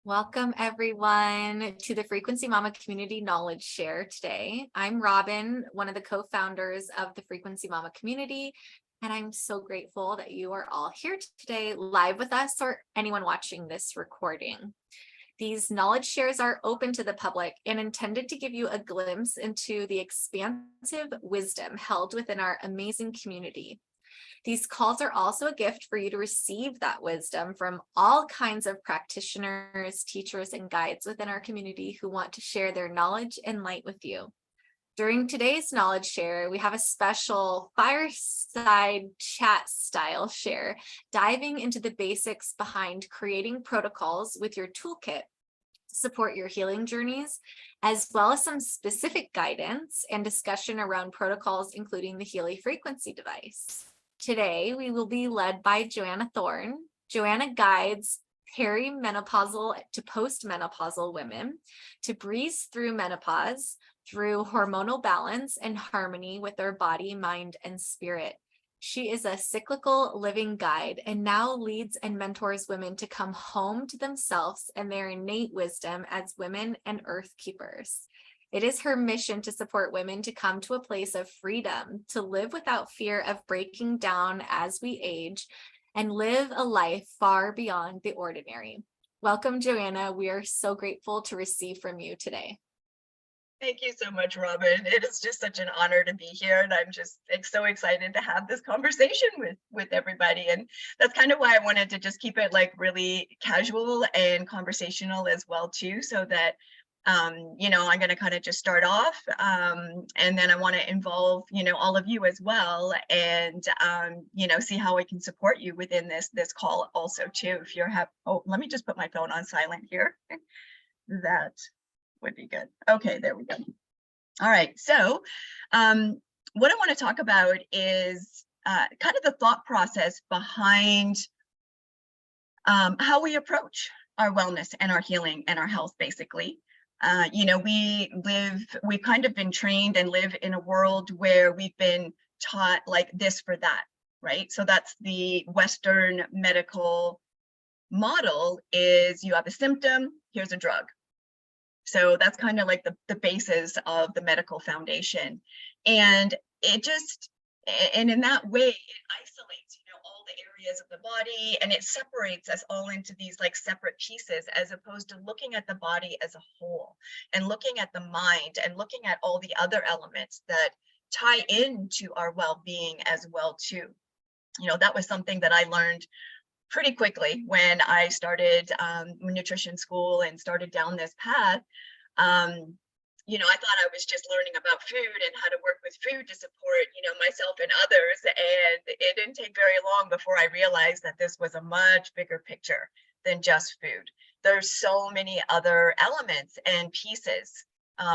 Welcome everyone to the Frequency Mama Community Knowledge Share today. I'm Robin, one of the co-founders of the Frequency Mama community, and I'm so grateful that you are all here today live with us or anyone watching this recording. These knowledge shares are open to the public and intended to give you a glimpse into the expansive wisdom held within our amazing community. These calls are also a gift for you to receive that wisdom from all kinds of practitioners, teachers, and guides within our community who want to share their knowledge and light with you. During today's knowledge share, we have a special fireside chat style share, diving into the basics behind creating protocols with your toolkit to support your healing journeys, as well as some specific guidance and discussion around protocols, including the Healy frequency device. Today, we will be led by Johanna Thorn. Johanna guides perimenopausal to postmenopausal women to breeze through menopause through hormonal balance and harmony with their body, mind, and spirit. She is a cyclical living guide and now leads and mentors women to come home to themselves and their innate wisdom as women and earth keepers. It is her mission to support women to come to a place of freedom, to live without fear of breaking down as we age, and live a life far beyond the ordinary. Welcome, Johanna. We are so grateful to receive from you today. Thank you so much, Robin. It is just such an honor to be here, and I'm just so excited to have this conversation with everybody. And that's kind of why I wanted to just keep it like really casual and conversational as well too, so that I'm going to kind of just start off, and then I want to involve, all of you as well, and, see how I can support you within this call also too. If you're let me just put my phone on silent here. That would be good. Okay, there we go. All right, so what I want to talk about is kind of the thought process behind how we approach our wellness and our healing and our health, basically. We've kind of been trained and live in a world where we've been taught like this for that, right? So that's the Western medical model, is you have a symptom, here's a drug. So that's kind of like the basis of the medical foundation. And in that way, it isolates, all the areas of the body, and it separates us all into these like separate pieces, as opposed to looking at the body as a whole and looking at the mind and looking at all the other elements that tie into our well-being as well too. That was something that I learned pretty quickly when I started nutrition school and started down this path. I thought I was just learning about food and how to work with food to support, myself and others. And it didn't take very long before I realized that this was a much bigger picture than just food. There's so many other elements and pieces,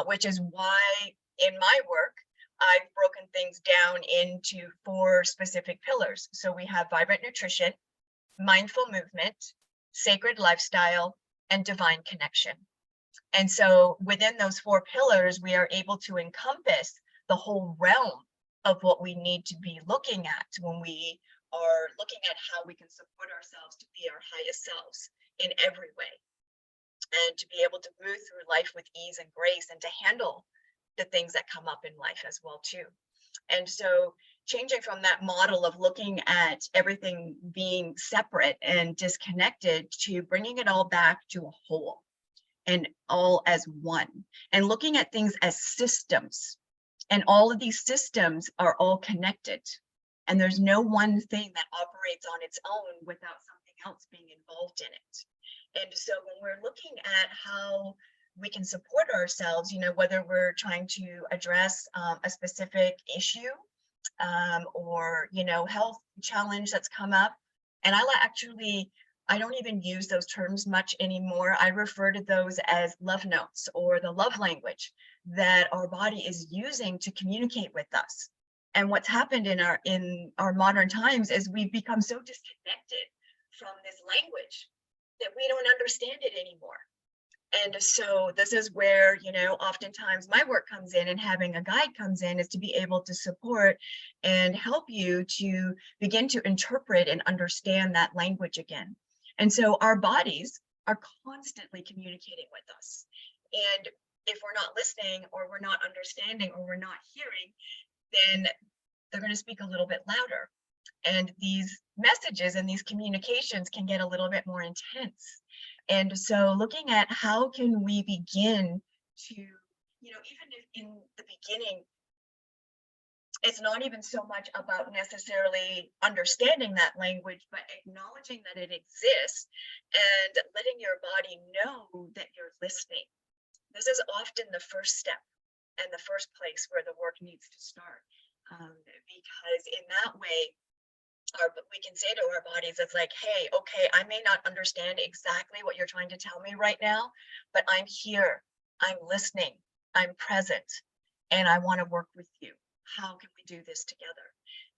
which is why in my work, I've broken things down into 4 specific pillars. So we have vibrant nutrition, mindful movement, sacred lifestyle, and divine connection. And so within those 4 pillars, we are able to encompass the whole realm of what we need to be looking at when we are looking at how we can support ourselves to be our highest selves in every way, and to be able to move through life with ease and grace, and to handle the things that come up in life as well too. And so changing from that model of looking at everything being separate and disconnected to bringing it all back to a whole and all as one, and looking at things as systems. And all of these systems are all connected. And there's no one thing that operates on its own without something else being involved in it. And so when we're looking at how we can support ourselves, whether we're trying to address a specific issue or, health challenge that's come up. And I don't even use those terms much anymore. I refer to those as love notes, or the love language that our body is using to communicate with us. And what's happened in our modern times is we've become so disconnected from this language that we don't understand it anymore. And so this is where, oftentimes my work comes in, and having a guide comes in, is to be able to support and help you to begin to interpret and understand that language again. And so our bodies are constantly communicating with us. And if we're not listening, or we're not understanding, or we're not hearing, then they're going to speak a little bit louder. And these messages and these communications can get a little bit more intense. And so looking at how can we begin to, even if in the beginning, it's not even so much about necessarily understanding that language, but acknowledging that it exists and letting your body know that you're listening. This is often the first step and the first place where the work needs to start. Because in that way, we can say to our bodies, it's like, hey, okay, I may not understand exactly what you're trying to tell me right now, but I'm here, I'm listening, I'm present, and I want to work with you. How can we do this together?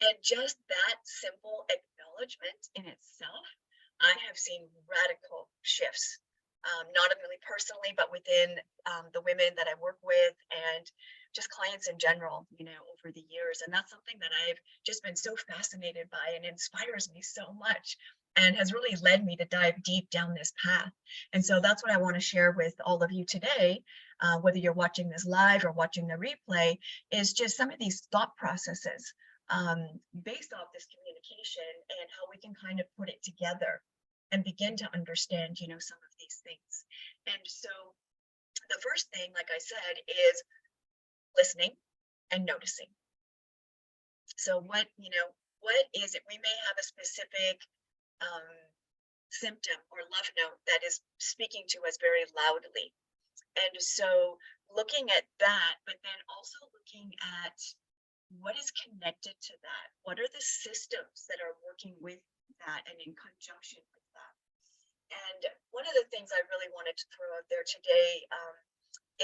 And just that simple acknowledgement in itself, I have seen radical shifts, not only personally, but within the women that I work with, and just clients in general, over the years. And that's something that I've just been so fascinated by, and inspires me so much, and has really led me to dive deep down this path. And so that's what I want to share with all of you today, whether you're watching this live or watching the replay, is just some of these thought processes based off this communication, and how we can kind of put it together and begin to understand, some of these things. And so the first thing, like I said, is listening and noticing. So what is it? We may have a specific symptom or love note that is speaking to us very loudly. And so looking at that, but then also looking at what is connected to that. What are the systems that are working with that and in conjunction with that? And one of the things I really wanted to throw out there today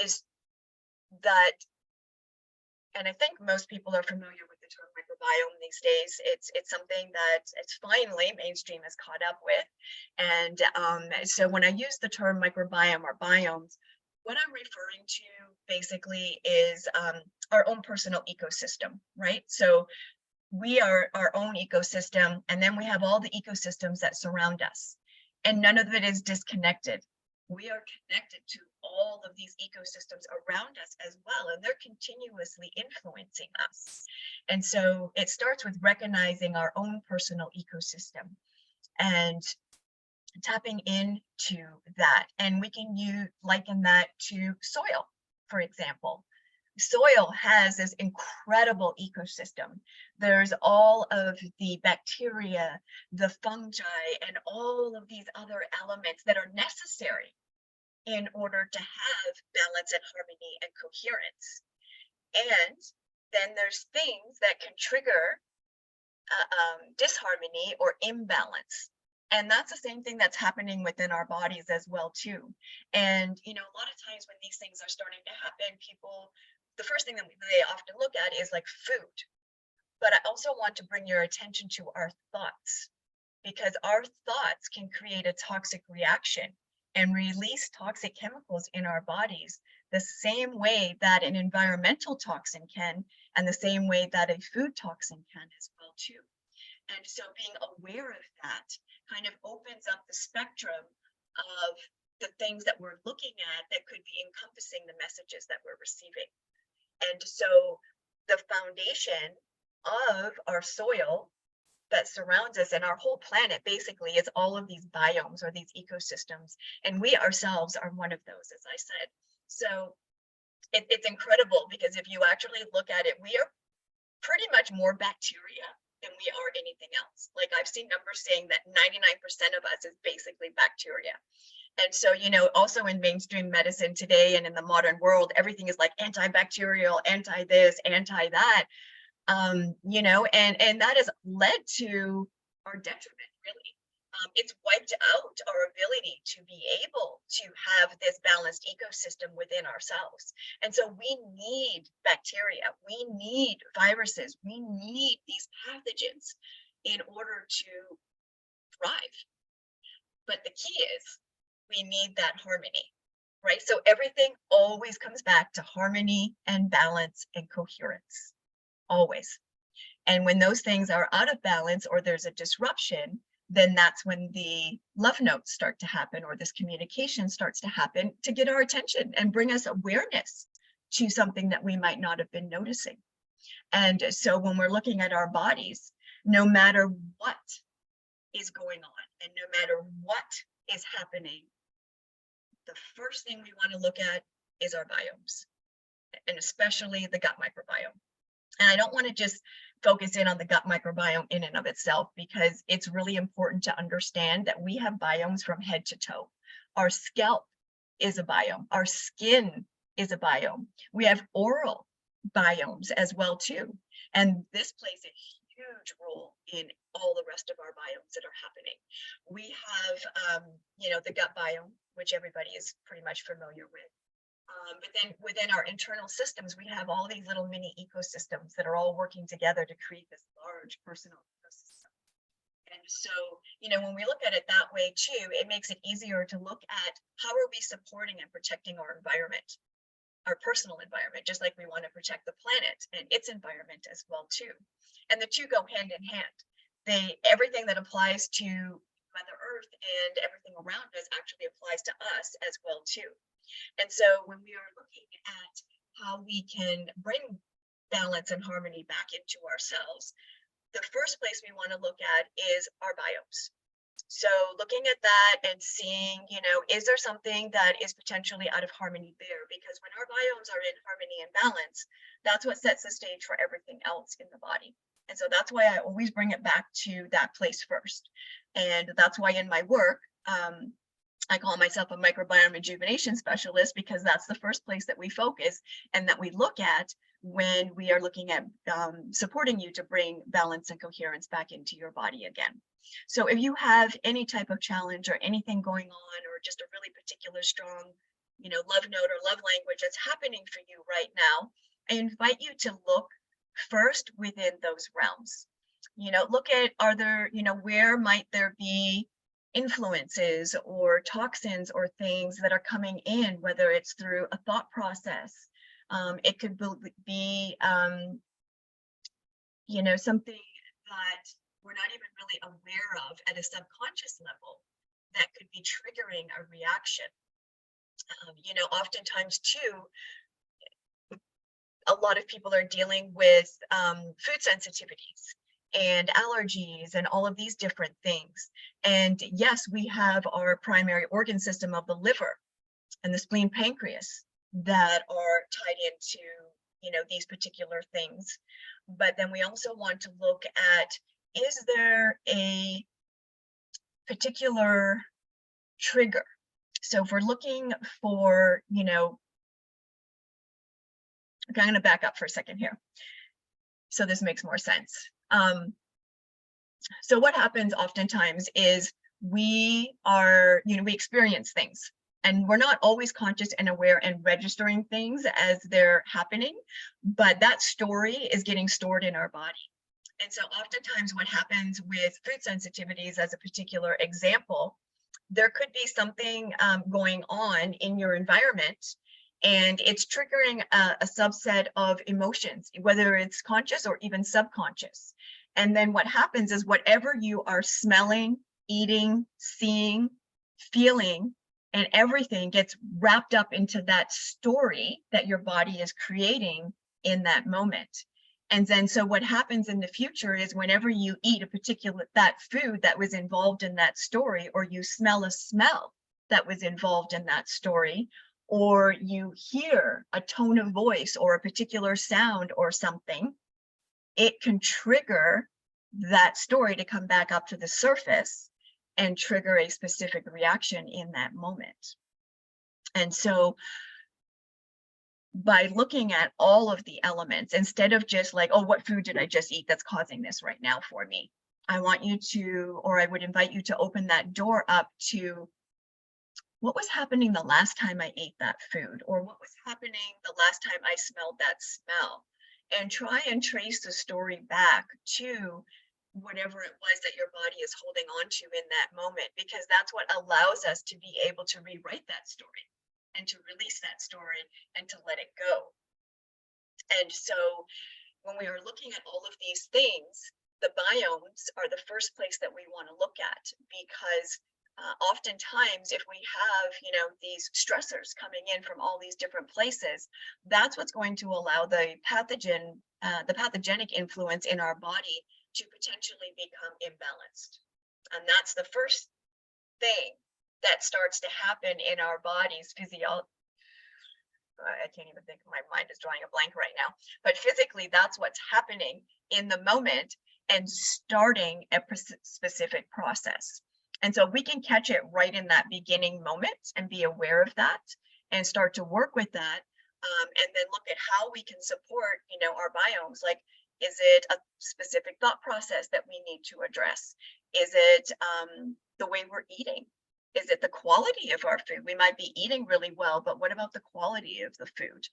is that, and I think most people are familiar with the term microbiome these days. It's something that it's finally mainstream has caught up with. And so when I use the term microbiome or biomes, what I'm referring to basically is our own personal ecosystem, right? So we are our own ecosystem, and then we have all the ecosystems that surround us, and none of it is disconnected. We are connected to all of these ecosystems around us as well, and they're continuously influencing us. And so it starts with recognizing our own personal ecosystem and tapping into that. And we can liken that to soil, for example. Soil has this incredible ecosystem. There's all of the bacteria, the fungi, and all of these other elements that are necessary in order to have balance and harmony and coherence. And then there's things that can trigger disharmony or imbalance. And that's the same thing that's happening within our bodies as well too. And a lot of times when these things are starting to happen, the first thing that they often look at is like food. But I also want to bring your attention to our thoughts, because our thoughts can create a toxic reaction and release toxic chemicals in our bodies, the same way that an environmental toxin can, and the same way that a food toxin can as well too. And so being aware of that kind of opens up the spectrum of the things that we're looking at that could be encompassing the messages that we're receiving. And so the foundation of our soil that surrounds us and our whole planet basically is all of these biomes or these ecosystems. And we ourselves are one of those, as I said. So it's incredible, because if you actually look at it, we are pretty much more bacteria than we are anything else. Like, I've seen numbers saying that 99% of us is basically bacteria. And so, also in mainstream medicine today and in the modern world, everything is like antibacterial, anti this, anti that, and that has led to our detriment, really. It's wiped out our ability to be able to have this balanced ecosystem within ourselves. And so we need bacteria, we need viruses, we need these pathogens in order to thrive. But the key is we need that harmony, right? So everything always comes back to harmony and balance and coherence, always. And when those things are out of balance or there's a disruption, then that's when the love notes start to happen, or this communication starts to happen to get our attention and bring us awareness to something that we might not have been noticing. And so when we're looking at our bodies, no matter what is going on and no matter what is happening, the first thing we want to look at is our biomes, and especially the gut microbiome. And I don't want to just focus in on the gut microbiome in and of itself, because it's really important to understand that we have biomes from head to toe. Our scalp is a biome. Our skin is a biome. We have oral biomes as well too. And this plays a huge role in all the rest of our biomes that are happening. We have, the gut biome, which everybody is pretty much familiar with. But then within our internal systems, we have all these little mini ecosystems that are all working together to create this large personal ecosystem. And so, when we look at it that way too, it makes it easier to look at how are we supporting and protecting our environment, our personal environment, just like we want to protect the planet and its environment as well too. And the two go hand in hand. Everything that applies to Mother Earth and everything around us actually applies to us as well too. And so when we are looking at how we can bring balance and harmony back into ourselves, the first place we want to look at is our biomes. So looking at that and seeing, is there something that is potentially out of harmony there? Because when our biomes are in harmony and balance, that's what sets the stage for everything else in the body. And so that's why I always bring it back to that place first. And that's why in my work, I call myself a microbiome rejuvenation specialist, because that's the first place that we focus and that we look at when we are looking at supporting you to bring balance and coherence back into your body again. So if you have any type of challenge or anything going on, or just a really particular strong, love note or love language that's happening for you right now, I invite you to look first within those realms. Look at, where might there be influences or toxins or things that are coming in, whether it's through a thought process. It could be, something that we're not even really aware of at a subconscious level that could be triggering a reaction. Oftentimes too, a lot of people are dealing with food sensitivities and allergies and all of these different things. And yes, we have our primary organ system of the liver and the spleen, pancreas that are tied into, these particular things. But then we also want to look at, is there a particular trigger? So if we're looking for, okay, I'm going to back up for a second here, so this makes more sense. So what happens oftentimes is we experience things, and we're not always conscious and aware and registering things as they're happening, but that story is getting stored in our body. And so oftentimes what happens with food sensitivities, as a particular example, there could be something going on in your environment, and it's triggering a subset of emotions, whether it's conscious or even subconscious. And then what happens is whatever you are smelling, eating, seeing, feeling, and everything gets wrapped up into that story that your body is creating in that moment. And then so what happens in the future is whenever you eat that food that was involved in that story, or you smell a smell that was involved in that story, or you hear a tone of voice or a particular sound or something, it can trigger that story to come back up to the surface and trigger a specific reaction in that moment. And so by looking at all of the elements, instead of just like, oh, what food did I just eat that's causing this right now for me? I want you to, or I would invite you to open that door up to what was happening the last time I ate that food, or what was happening the last time I smelled that smell, and try and trace the story back to whatever it was that your body is holding on to in that moment, because that's what allows us to be able to rewrite that story and to release that story and to let it go. And so when we are looking at all of these things, the biomes are the first place that we want to look at, because oftentimes if we have, these stressors coming in from all these different places, that's what's going to allow the pathogenic influence in our body to potentially become imbalanced. And that's the first thing that starts to happen in our body's physiology. I can't even think, my mind is drawing a blank right now, but physically that's what's happening in the moment and starting a specific process. And so we can catch it right in that beginning moment and be aware of that and start to work with that, and then look at how we can support, our biomes. Like, is it a specific thought process that we need to address? Is it the way we're eating? Is it the quality of our food? We might be eating really well, but what about the quality of the food?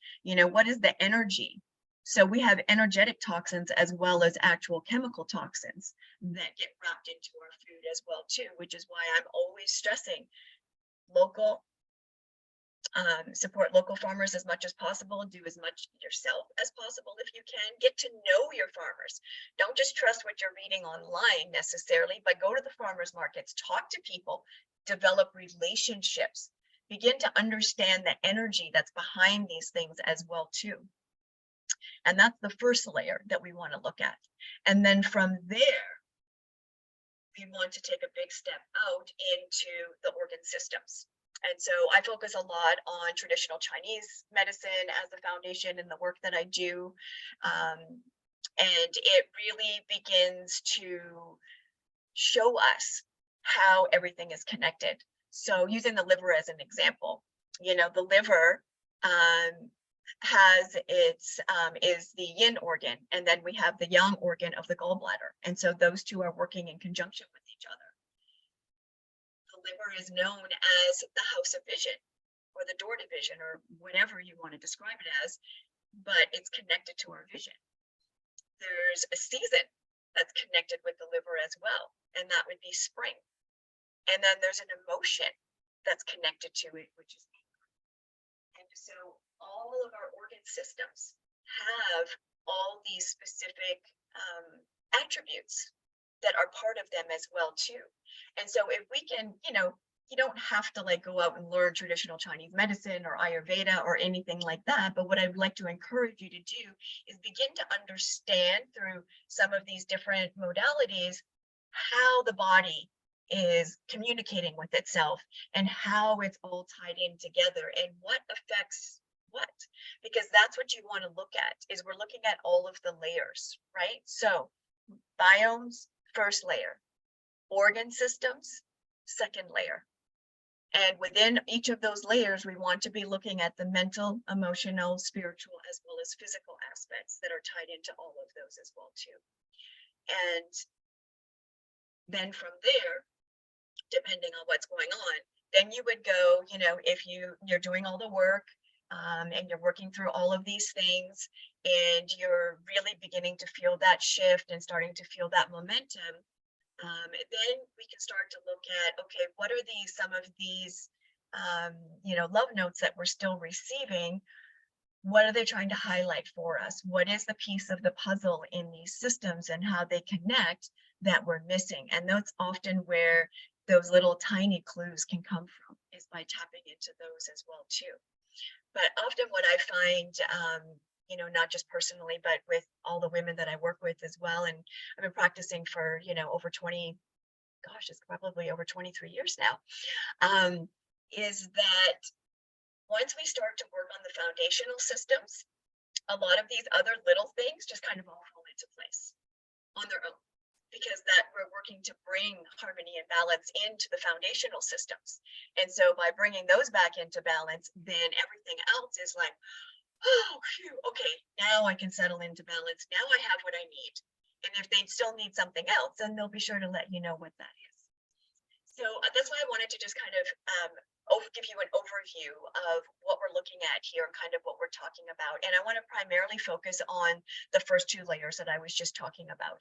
What is the energy? So we have energetic toxins as well as actual chemical toxins that get wrapped into our food as well too, which is why I'm always stressing local, support local farmers as much as possible. Do as much yourself as possible if you can. Get to know your farmers. Don't just trust what you're reading online necessarily, but go to the farmers markets, talk to people, develop relationships, begin to understand the energy that's behind these things as well too. And that's the first layer that we want to look at. And then from there, we want to take a big step out into the organ systems. And so I focus a lot on traditional Chinese medicine as the foundation in the work that I do. And it really begins to show us how everything is connected. So using the liver as an example, the liver has its is the yin organ, and then we have the yang organ of the gallbladder, and so those two are working in conjunction with each other. The liver is known as the house of vision, or the door to vision, or whatever you want to describe it as, but it's connected to our vision. There's a season that's connected with the liver as well, and that would be spring. And then there's an emotion that's connected to it, which is anger. And so all of our organ systems have all these specific attributes that are part of them as well too. And so if we can, you don't have to go out and learn traditional Chinese medicine or Ayurveda or anything like that. But what I'd like to encourage you to do is begin to understand through some of these different modalities how the body is communicating with itself and how it's all tied in together and what affects what, because that's what you want to look at. Is we're looking at all of the layers, right? So biomes, first layer, organ systems, second layer. And within each of those layers, we want to be looking at the mental, emotional, spiritual, as well as physical aspects that are tied into all of those as well too. And then from there, depending on what's going on, then you would go, if you're doing all the work, and you're working through all of these things, and you're really beginning to feel that shift and starting to feel that momentum, then we can start to look at, okay, what are some of these, love notes that we're still receiving? What are they trying to highlight for us? What is the piece of the puzzle in these systems and how they connect that we're missing? And that's often where those little tiny clues can come from, is by tapping into those as well too. But often what I find, not just personally, but with all the women that I work with as well, and I've been practicing for, over 20, it's probably over 23 years now, is that once we start to work on the foundational systems, a lot of these other little things just kind of all fall into place on their own, because that we're working to bring harmony and balance into the foundational systems. And so by bringing those back into balance, then everything else is like, oh, phew, okay, now I can settle into balance. Now I have what I need. And if they still need something else, then they'll be sure to let you know what that is. So that's why I wanted to just kind of give you an overview of what we're looking at here and kind of what we're talking about. And I want to primarily focus on the first two layers that I was just talking about.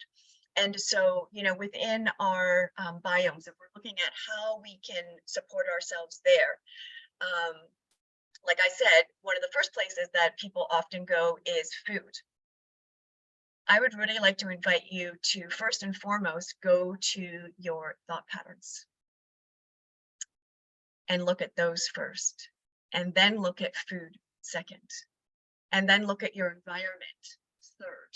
And so, within our biomes, if we're looking at how we can support ourselves there, like I said, one of the first places that people often go is food. I would really like to invite you to first and foremost go to your thought patterns and look at those first, and then look at food second, and then look at your environment third.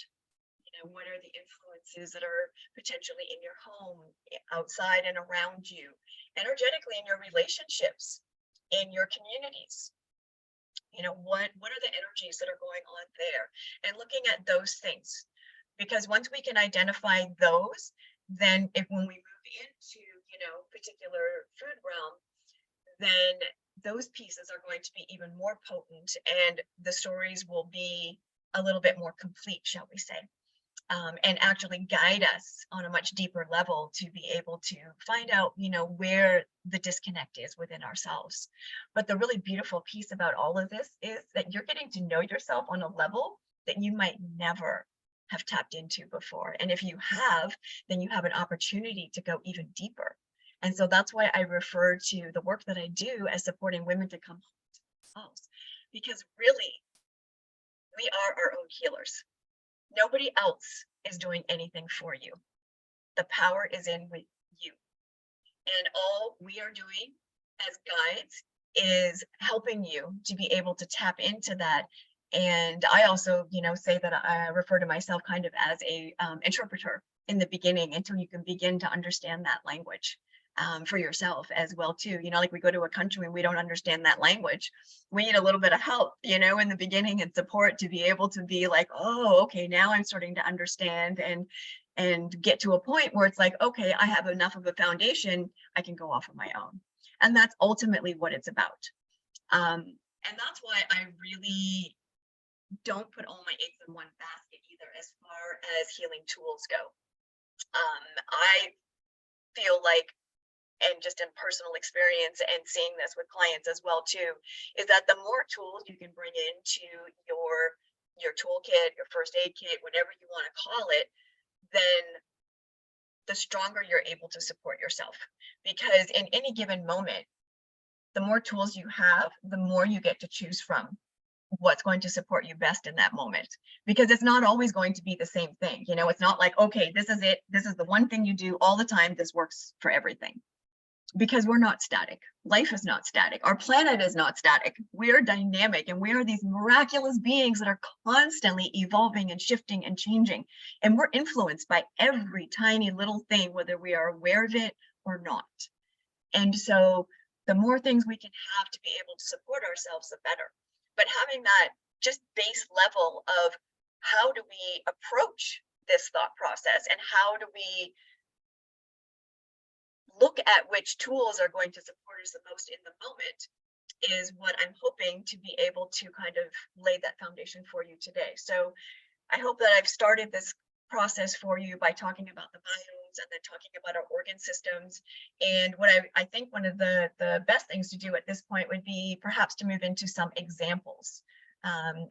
What are the influences that are potentially in your home, outside and around you, energetically in your relationships, in your communities? What are the energies that are going on there? And looking at those things, because once we can identify those, then when we move into, particular food realm, then those pieces are going to be even more potent, and the stories will be a little bit more complete, shall we say. And actually guide us on a much deeper level to be able to find out, where the disconnect is within ourselves. But the really beautiful piece about all of this is that you're getting to know yourself on a level that you might never have tapped into before. And if you have, then you have an opportunity to go even deeper. And so that's why I refer to the work that I do as supporting women to come home to themselves, because really, we are our own healers. Nobody else is doing anything for you. The power is in with you. And all we are doing as guides is helping you to be able to tap into that. And I also, say that I refer to myself kind of as a interpreter in the beginning until you can begin to understand that language. For yourself as well too. Like we go to a country and we don't understand that language. We need a little bit of help, in the beginning, and support to be able to be like, oh, okay, now I'm starting to understand and get to a point where it's like, okay, I have enough of a foundation, I can go off on my own. And that's ultimately what it's about. And that's why I really don't put all my eggs in one basket either, as far as healing tools go. I feel like, and just in personal experience and seeing this with clients as well too, is that the more tools you can bring into your toolkit, your first aid kit, whatever you want to call it, then the stronger you're able to support yourself. Because in any given moment, the more tools you have, the more you get to choose from what's going to support you best in that moment, because it's not always going to be the same thing. It's not like, okay, this is it, this is the one thing you do all the time, this works for everything. Because we're not static. Life is not static. Our planet is not static. We are dynamic, and we are these miraculous beings that are constantly evolving and shifting and changing. And we're influenced by every tiny little thing, whether we are aware of it or not. And so the more things we can have to be able to support ourselves, the better. But having that just base level of how do we approach this thought process, and how do we look at which tools are going to support us the most in the moment, is what I'm hoping to be able to kind of lay that foundation for you today. So I hope that I've started this process for you by talking about the biomes and then talking about our organ systems. And what I think one of the best things to do at this point would be perhaps to move into some examples. I'm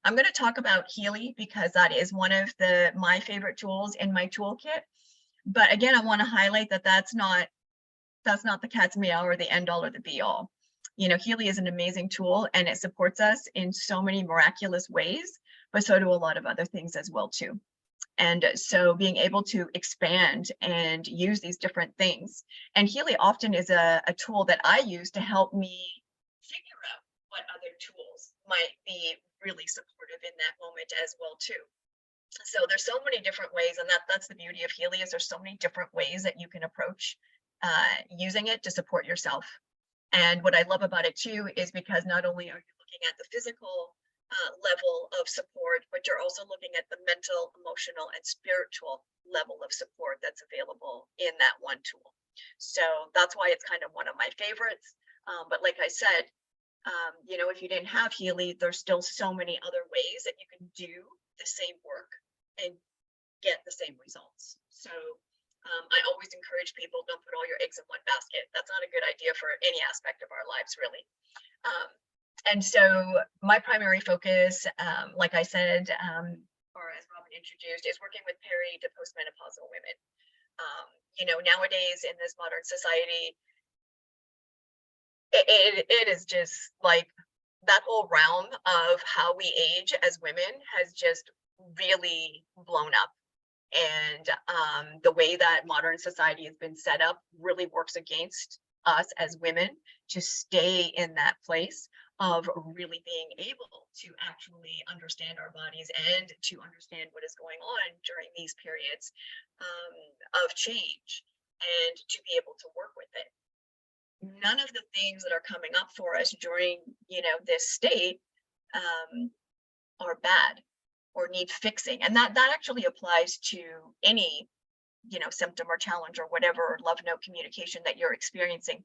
going to talk about Healy, because that is one of my favorite tools in my toolkit. But again, I want to highlight that that's not the cat's meow or the end all or the be all. Healy is an amazing tool, and it supports us in so many miraculous ways, but so do a lot of other things as well too. And so being able to expand and use these different things, and Healy often is a tool that I use to help me figure out what other tools might be really supportive in that moment as well too. So there's so many different ways, and that's the beauty of Healy, is there's so many different ways that you can approach using it to support yourself. And what I love about it too is because not only are you looking at the physical level of support, but you're also looking at the mental, emotional, and spiritual level of support that's available in that one tool. So that's why it's kind of one of my favorites. But like I said, if you didn't have Healy, there's still so many other ways that you can do the same work and get the same results. So I always encourage people, don't put all your eggs in one basket. That's not a good idea for any aspect of our lives, really. And so my primary focus, like I said, or as Robin introduced, is working with peri to postmenopausal women. Nowadays in this modern society, it is just like that whole realm of how we age as women has just really blown up. And the way that modern society has been set up really works against us as women to stay in that place of really being able to actually understand our bodies and to understand what is going on during these periods of change and to be able to work with it. None of the things that are coming up for us during, this state are bad or need fixing. And that actually applies to any, symptom or challenge or whatever love note communication that you're experiencing.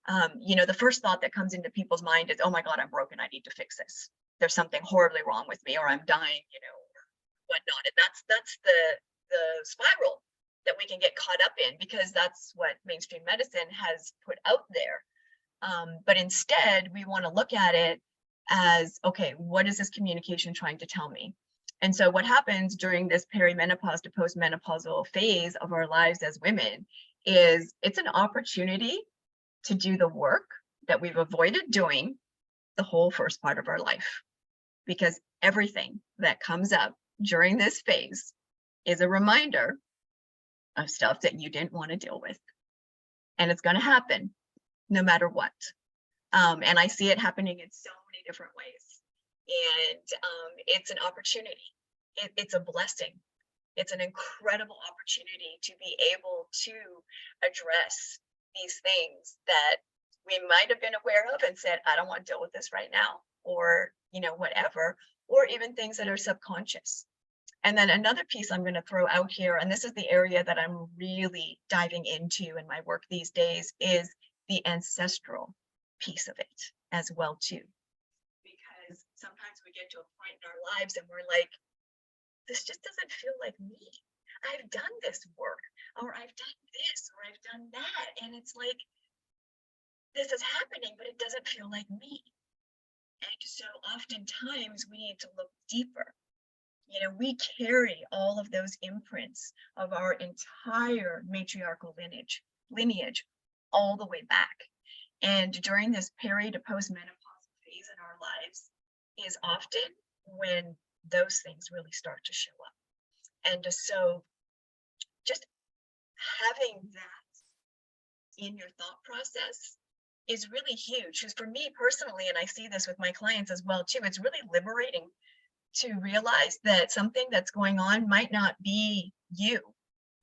The first thought that comes into people's mind is, oh my God, I'm broken. I need to fix this. There's something horribly wrong with me, or I'm dying, or whatnot. And that's the spiral that we can get caught up in, because that's what mainstream medicine has put out there. But instead, we want to look at it as, okay, what is this communication trying to tell me? And so what happens during this perimenopause to postmenopausal phase of our lives as women is it's an opportunity to do the work that we've avoided doing the whole first part of our life. Because everything that comes up during this phase is a reminder of stuff that you didn't want to deal with. And it's going to happen no matter what. And I see it happening in so many different ways. And it's an opportunity. It's a blessing. It's an incredible opportunity to be able to address these things that we might have been aware of and said, I don't want to deal with this right now, or, whatever, or even things that are subconscious. And then another piece I'm going to throw out here, and this is the area that I'm really diving into in my work these days, is the ancestral piece of it as well too. Because sometimes we get to a point in our lives and we're like, this just doesn't feel like me. I've done this work, or I've done this, or I've done that. And it's like, this is happening, but it doesn't feel like me. And so oftentimes we need to look deeper. We carry all of those imprints of our entire matriarchal lineage all the way back. And during this period of postmenopausal phase in our lives is often when those things really start to show up. And so just having that in your thought process is really huge. Because for me personally, and I see this with my clients as well too, it's really liberating to realize that something that's going on might not be you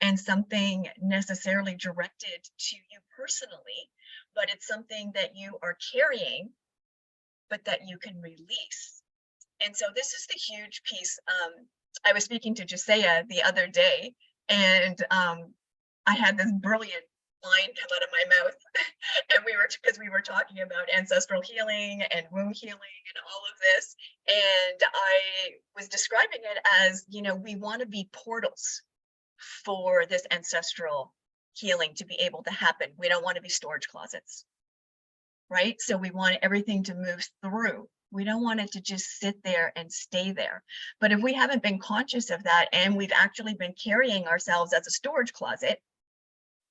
and something necessarily directed to you personally, but it's something that you are carrying, but that you can release. And so this is the huge piece. I was speaking to Josiah the other day, and I had this brilliant line come out of my mouth, and because we were talking about ancestral healing and womb healing and all of this, and I was describing it as, we want to be portals for this ancestral healing to be able to happen. We don't want to be storage closets, right? So we want everything to move through. We don't want it to just sit there and stay there. But if we haven't been conscious of that, and we've actually been carrying ourselves as a storage closet,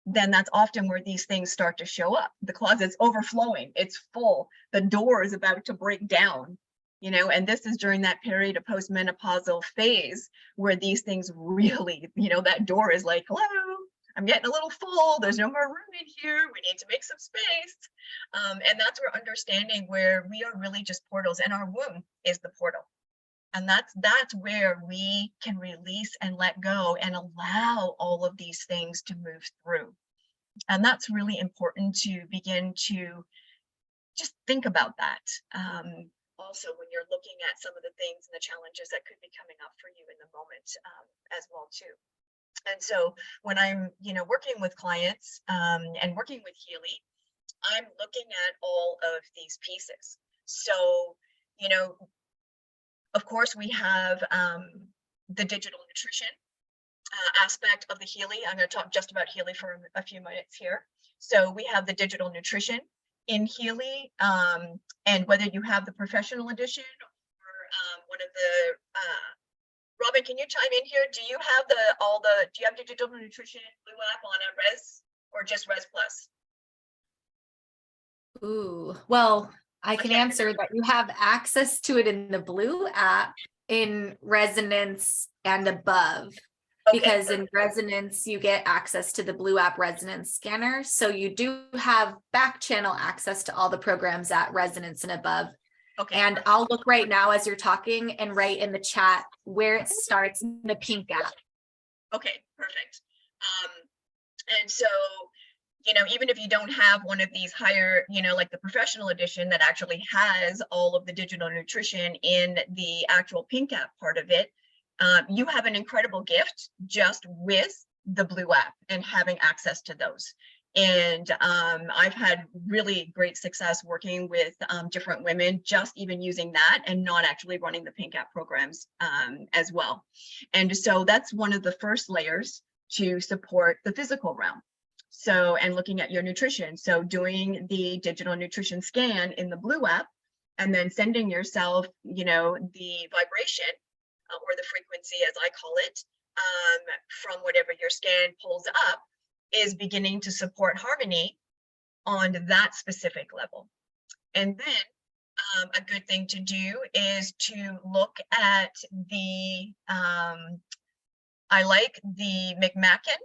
then that's often where these things start to show up. The closet's overflowing, it's full, the door is about to break down, and this is during that period of postmenopausal phase where these things really, that door is like, hello, I'm getting a little full, there's no more room in here, we need to make some space. And that's where understanding where we are really just portals, and our womb is the portal. And that's where we can release and let go and allow all of these things to move through. And that's really important to begin to just think about that. Also, when you're looking at some of the things and the challenges that could be coming up for you in the moment as well too. And so when I'm, working with clients and working with Healy, I'm looking at all of these pieces. So, of course, we have the digital nutrition aspect of the Healy. I'm going to talk just about Healy for a few minutes here. So we have the digital nutrition in Healy, and whether you have the professional edition or one of the, Robin, can you chime in here? Do you have do you have digital nutrition Blue app on a Res or just Res Plus? Ooh, well, I can answer that you have access to it in the Blue app. in resonance and above. Okay, Because in resonance, you get access to the Blue App resonance scanner. So you do have back channel access to all the programs at resonance and above. okay, And I'll look right now as you're talking and write in the chat where it starts in the pink app. okay, perfect. And so, even if you don't have one of these higher, like the professional edition that actually has all of the digital nutrition in the actual pink app part of it, you have an incredible gift just with the Blue app and having access to those. And I've had really great success working with different women, just even using that and not actually running the pink app programs as well. And so that's one of the first layers to support the physical realm. So, and looking at your nutrition. So doing the digital nutrition scan in the Blue app and then sending yourself, the vibration or the frequency, as I call it, from whatever your scan pulls up, is beginning to support harmony on that specific level. And then a good thing to do is to look at the, I like the McMacken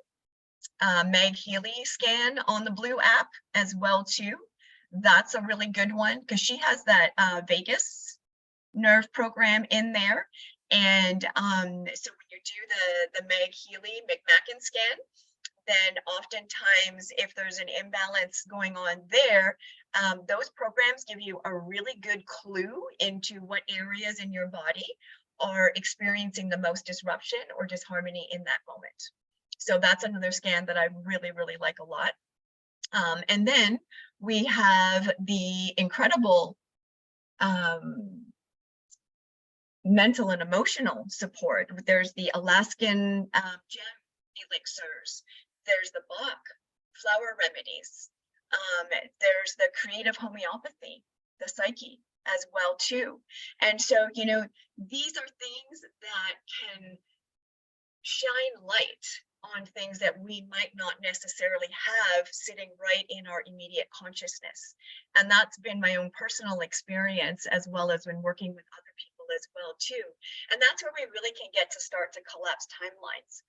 Meg Healy scan on the Blue app as well too. That's a really good one because she has that vagus nerve program in there. And so when you do the Meg Healy McMacken scan, then oftentimes if there's an imbalance going on there, those programs give you a really good clue into what areas in your body are experiencing the most disruption or disharmony in that moment. So that's another scan that I really, really like a lot. And then we have the incredible mental and emotional support. There's the Alaskan gem elixirs. There's the Bach flower remedies. There's the creative homeopathy, the psyche as well too. And so, these are things that can shine light on things that we might not necessarily have sitting right in our immediate consciousness. And that's been my own personal experience, as well as when working with other people as well too. And that's where we really can get to start to collapse timelines,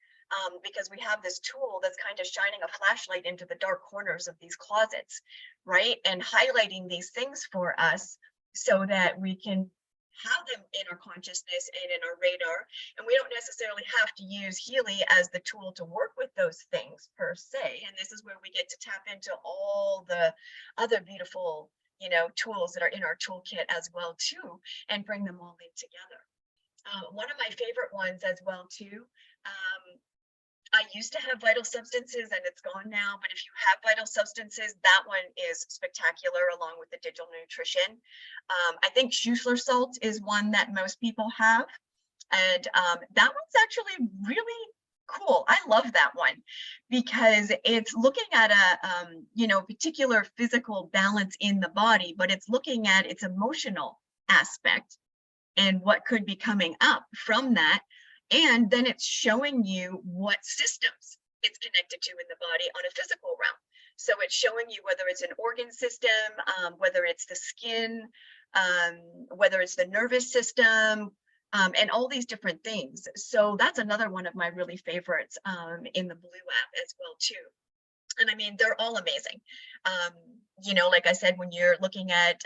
because we have this tool that's kind of shining a flashlight into the dark corners of these closets, right? And highlighting these things for us so that we can have them in our consciousness and in our radar. And we don't necessarily have to use Healy as the tool to work with those things per se. And this is where we get to tap into all the other beautiful, tools that are in our toolkit as well too, and bring them all in together. One of my favorite ones as well too, I used to have Vital Substances and it's gone now, but if you have Vital Substances, that one is spectacular along with the digital nutrition. I think Schussler salt is one that most people have. And that one's actually really cool. I love that one because it's looking at a, particular physical balance in the body, but it's looking at its emotional aspect and what could be coming up from that. And then it's showing you what systems it's connected to in the body on a physical realm. So it's showing you whether it's an organ system, whether it's the skin, whether it's the nervous system, and all these different things. So that's another one of my really favorites in the Blue app as well too. And I mean, they're all amazing. Like I said, when you're looking at,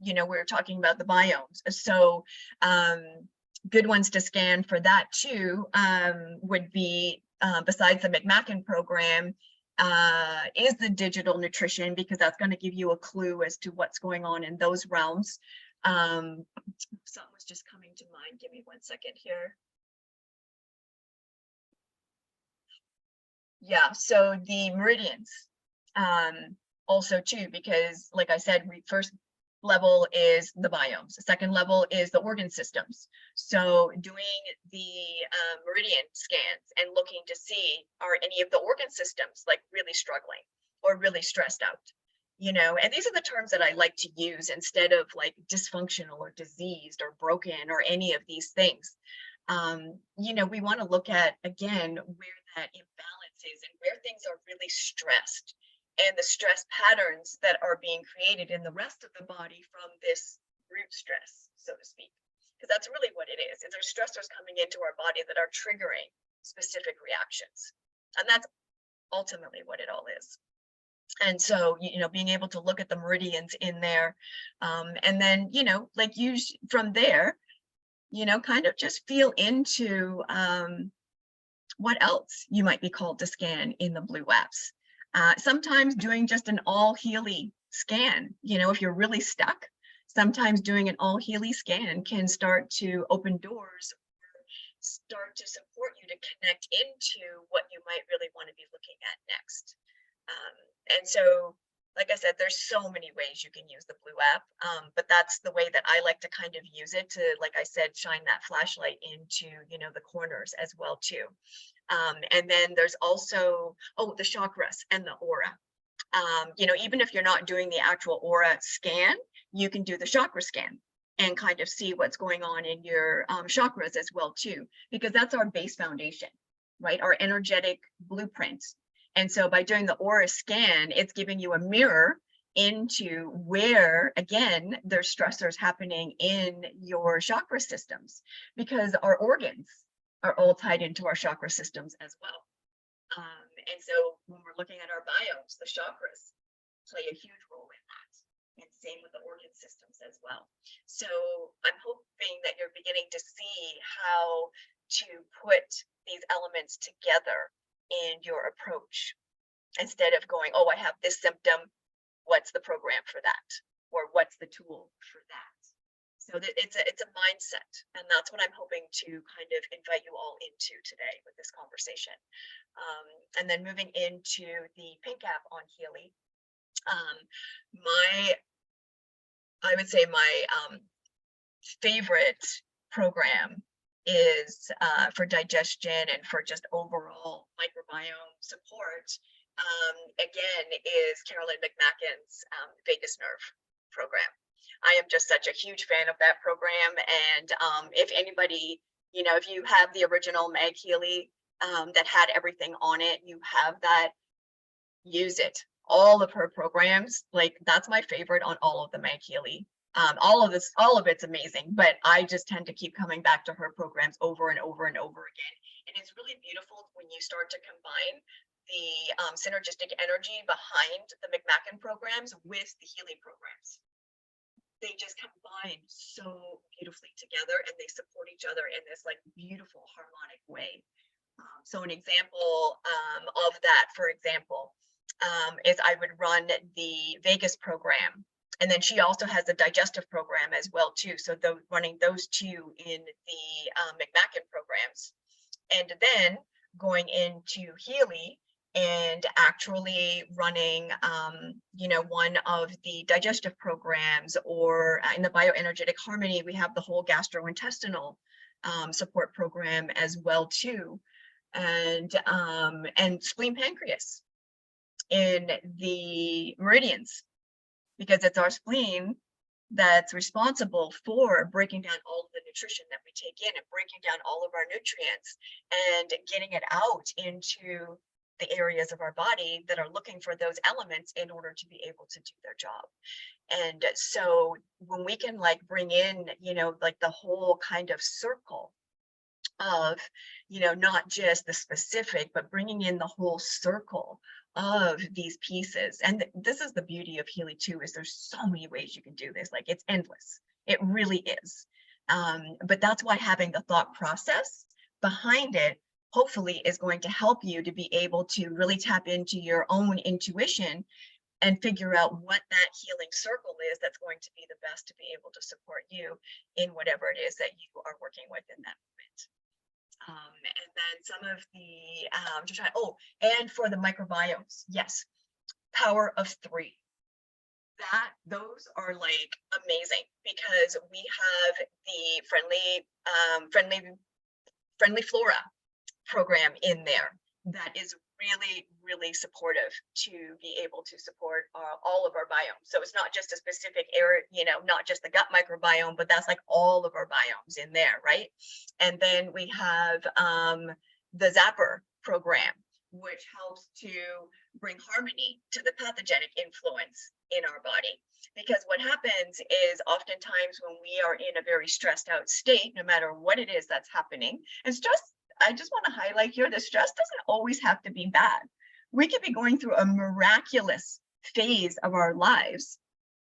we're talking about the biomes. So good ones to scan for that too would be, besides the McMacken program, is the digital nutrition, because that's going to give you a clue as to what's going on in those realms. Something was just coming to mind. Give me 1 second here. Yeah, so the meridians also too, because like I said, first level is the biomes. The second level is the organ systems. So doing the meridian scans and looking to see, are any of the organ systems like really struggling or really stressed out? And these are the terms that I like to use instead of like dysfunctional or diseased or broken or any of these things. We want to look at, again, where that imbalance is and where things are really stressed, and the stress patterns that are being created in the rest of the body from this root stress, so to speak. because that's really what it is. There's stressors coming into our body that are triggering specific reactions. And that's ultimately what it all is. And so, being able to look at the meridians in there, and then, like use from there, kind of just feel into what else you might be called to scan in the blue apps. Sometimes doing just an all Healy scan, if you're really stuck, sometimes doing an all Healy scan can start to open doors, start to support you to connect into what you might really want to be looking at next. And so, like I said, there's so many ways you can use the blue app, but that's the way that I like to kind of use it to, like I said, shine that flashlight into, the corners as well too. And then there's also, the chakras and the aura. Even if you're not doing the actual aura scan, you can do the chakra scan and kind of see what's going on in your chakras as well too, because that's our base foundation, right? Our energetic blueprint. And so by doing the aura scan, it's giving you a mirror into where, again, there's stressors happening in your chakra systems, because our organs are all tied into our chakra systems as well. And so when we're looking at our biomes, the chakras play a huge role in that. And same with the organ systems as well. So I'm hoping that you're beginning to see how to put these elements together in your approach, instead of going, I have this symptom, what's the program for that, or what's the tool for that. So that it's a mindset, and that's what I'm hoping to kind of invite you all into today with this conversation. And then moving into the pink app on Healy, I would say my favorite program is for digestion and for just overall microbiome support, again, is Carolyn McMackin's vagus nerve program. I am just such a huge fan of that program. And if anybody, if you have the original Meg Healy that had everything on it, you have that, use it. All of her programs, like that's my favorite on all of the Meg Healy. All of it's amazing, but I just tend to keep coming back to her programs over and over and over again. And it's really beautiful when you start to combine the synergistic energy behind the McMackin programs with the Healy programs. They just combine so beautifully together, and they support each other in this like beautiful harmonic way. So an example of that, for example, is I would run the Vegas program, and then she also has a digestive program as well too. So running those two in the McMackin programs, and then going into Healy and actually running, one of the digestive programs, or in the bioenergetic harmony, we have the whole gastrointestinal support program as well too, and spleen pancreas in the meridians, because it's our spleen that's responsible for breaking down all of the nutrition that we take in and breaking down all of our nutrients and getting it out into the areas of our body that are looking for those elements in order to be able to do their job. And so when we can like bring in, like the whole kind of circle of, not just the specific, but bringing in the whole circle of these pieces. And this is the beauty of Healy too, is there's so many ways you can do this. Like it's endless. It really is. But that's why having the thought process behind it hopefully is going to help you to be able to really tap into your own intuition and figure out what that healing circle is that's going to be the best to be able to support you in whatever it is that you are working with in that moment. And then some of the, and for the microbiomes, yes, power of 3. Those are like amazing, because we have the friendly flora program in there that is really, really supportive to be able to support all of our biomes. So it's not just a specific area, not just the gut microbiome, but that's like all of our biomes in there, right? And then we have the Zapper program, which helps to bring harmony to the pathogenic influence in our body. Because what happens is oftentimes when we are in a very stressed out state, no matter what it is that's happening, and stress, I just want to highlight here, the stress doesn't always have to be bad. We could be going through a miraculous phase of our lives,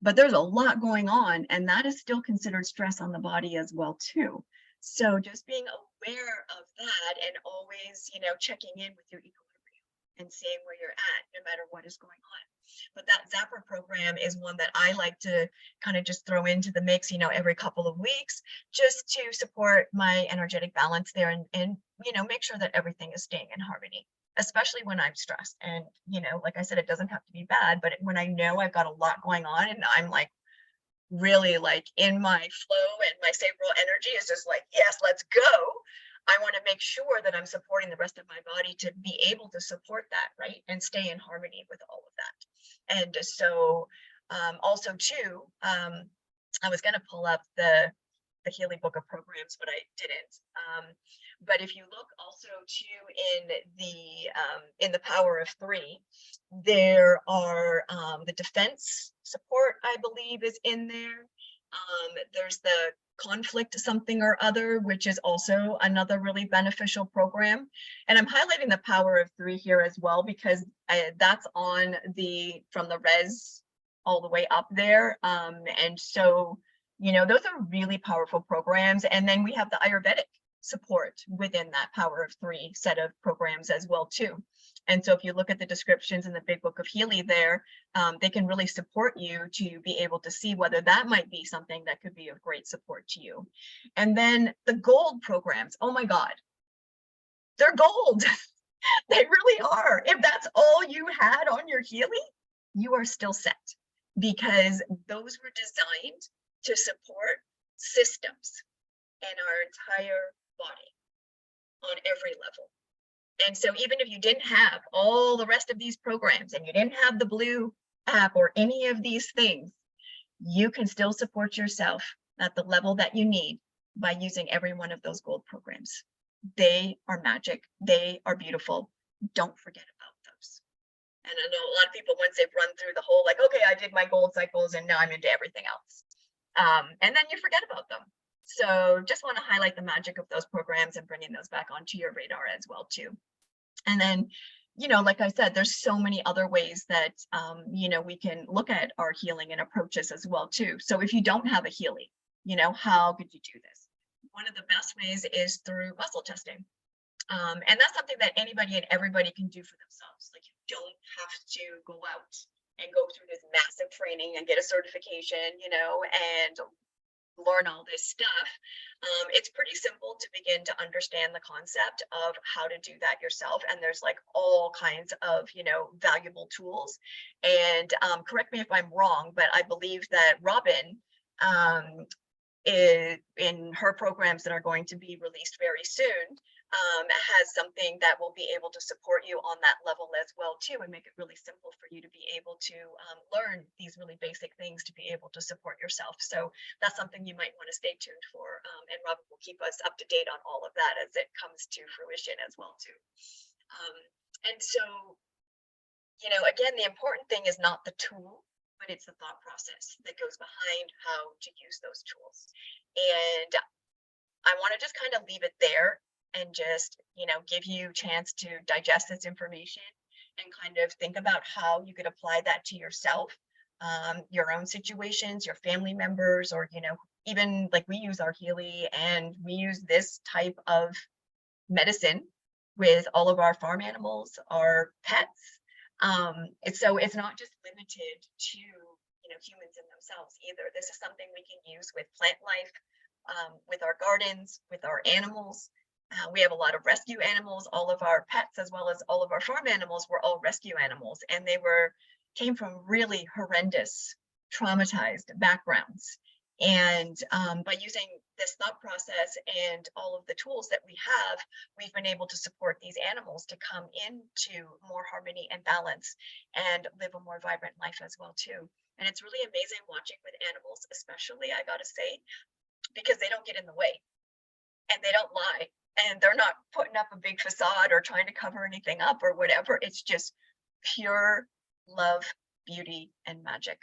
but there's a lot going on, and that is still considered stress on the body as well too. So just being aware of that and always, checking in with your equilibrium and seeing where you're at, no matter what is going on. But that Zapper program is one that I like to kind of just throw into the mix, every couple of weeks, just to support my energetic balance there and make sure that everything is staying in harmony, especially when I'm stressed. And, like I said, it doesn't have to be bad, but when I know I've got a lot going on and I'm like really like in my flow and my sacral energy is just like, yes, let's go. I want to make sure that I'm supporting the rest of my body to be able to support that, right? And stay in harmony with all of that. And so also too, I was going to pull up the Healy book of programs, but I didn't. But if you look also too in the power of 3, there are the defense support, I believe, is in there. There's the conflict something or other, which is also another really beneficial program. And I'm highlighting the power of 3 here as well, because that's on from the res all the way up there. And so, those are really powerful programs. And then we have the Ayurvedic support within that power of 3 set of programs as well too. And so if you look at the descriptions in the big book of Healy there, they can really support you to be able to see whether that might be something that could be of great support to you. And then the gold programs, oh my God, they're gold. They really are. If that's all you had on your Healy, you are still set, because those were designed to support systems in our entire body on every level. And so even if you didn't have all the rest of these programs and you didn't have the blue app or any of these things, you can still support yourself at the level that you need by using every one of those gold programs. They are magic. They are beautiful. Don't forget about those. And I know a lot of people, once they've run through the whole, like, okay, I did my gold cycles and now I'm into everything else. And then you forget about them. So just want to highlight the magic of those programs and bringing those back onto your radar as well too. And then, like I said, there's so many other ways that, we can look at our healing and approaches as well too. So if you don't have a Healy, how could you do this? One of the best ways is through muscle testing. And that's something that anybody and everybody can do for themselves. Like, you don't have to go out and go through this massive training and get a certification, and learn all this stuff. It's pretty simple to begin to understand the concept of how to do that yourself. And there's like all kinds of, valuable tools. And correct me if I'm wrong, but I believe that Robin is in her programs that are going to be released very soon, has something that will be able to support you on that level as well too, and make it really simple for you to be able to learn these really basic things to be able to support yourself. So that's something you might want to stay tuned for, and Robin will keep us up to date on all of that as it comes to fruition as well too. And so, again, the important thing is not the tool, but it's the thought process that goes behind how to use those tools. And I want to just kind of leave it there and just, give you a chance to digest this information and kind of think about how you could apply that to yourself, your own situations, your family members, or, even like we use our Healy and we use this type of medicine with all of our farm animals, our pets. So it's not just limited to, humans in themselves either. This is something we can use with plant life, with our gardens, with our animals. We have a lot of rescue animals. All of our pets, as well as all of our farm animals, were all rescue animals, and they came from really horrendous, traumatized backgrounds. And by using this thought process and all of the tools that we have, we've been able to support these animals to come into more harmony and balance and live a more vibrant life as well too. And it's really amazing watching with animals, especially, I gotta say, because they don't get in the way and they don't lie. And they're not putting up a big facade or trying to cover anything up or whatever. It's just pure love, beauty, and magic.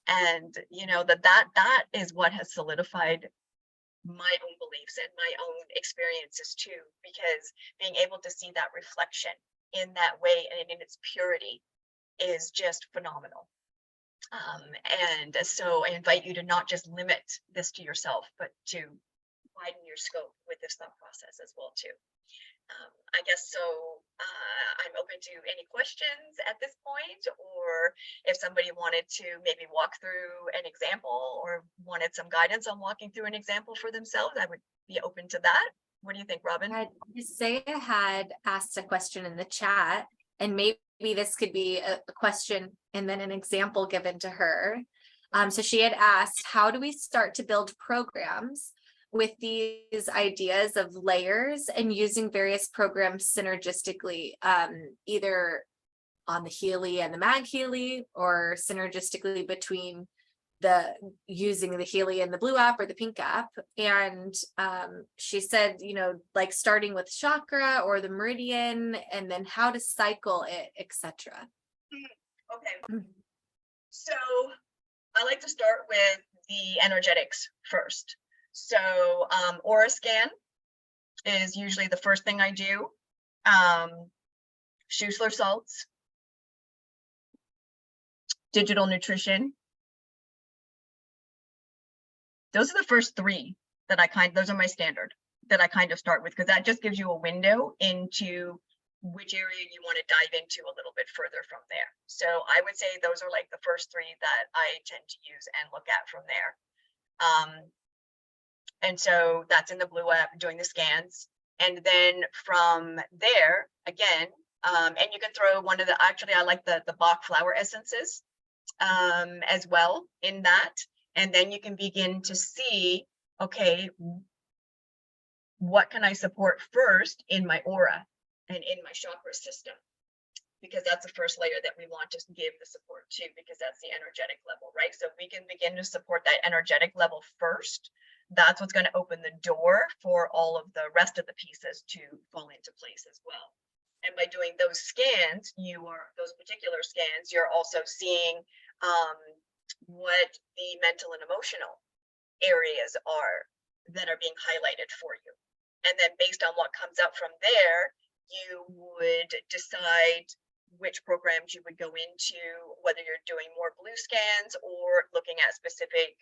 And you know, that is what has solidified my own beliefs and my own experiences too, because being able to see that reflection in that way and in its purity is just phenomenal. And so I invite you to not just limit this to yourself, but to widen your scope with this thought process as well too. I guess so. I'm open to any questions at this point, or if somebody wanted to maybe walk through an example or wanted some guidance on walking through an example for themselves, I would be open to that. What do you think, Robin? Saya had asked a question in the chat, and maybe this could be a question and then an example given to her. So she had asked, how do we start to build programs with these ideas of layers and using various programs synergistically, either on the Healy and the Mag Healy, or synergistically between using the Healy and the blue app or the pink app. And she said, you know, like starting with chakra or the meridian, and then how to cycle it, etc. Okay. So I like to start with the energetics first. So aura scan is usually the first thing I do. Schussler salts, digital nutrition. Those are the first three that those are my standard that I kind of start with, because that just gives you a window into which area you want to dive into a little bit further from there. So I would say those are like the first three that I tend to use and look at from there. And so that's in the blue app, doing the scans. And then from there, again, and you can throw one of actually, I like the Bach flower essences as well in that. And then you can begin to see, okay, what can I support first in my aura and in my chakra system? Because that's the first layer that we want to give the support to, because that's the energetic level, right? So if we can begin to support that energetic level first, that's what's going to open the door for all of the rest of the pieces to fall into place as well. And by doing those scans, those particular scans, you're also seeing what the mental and emotional areas are that are being highlighted for you. And then based on what comes out from there, you would decide which programs you would go into, whether you're doing more blue scans or looking at specific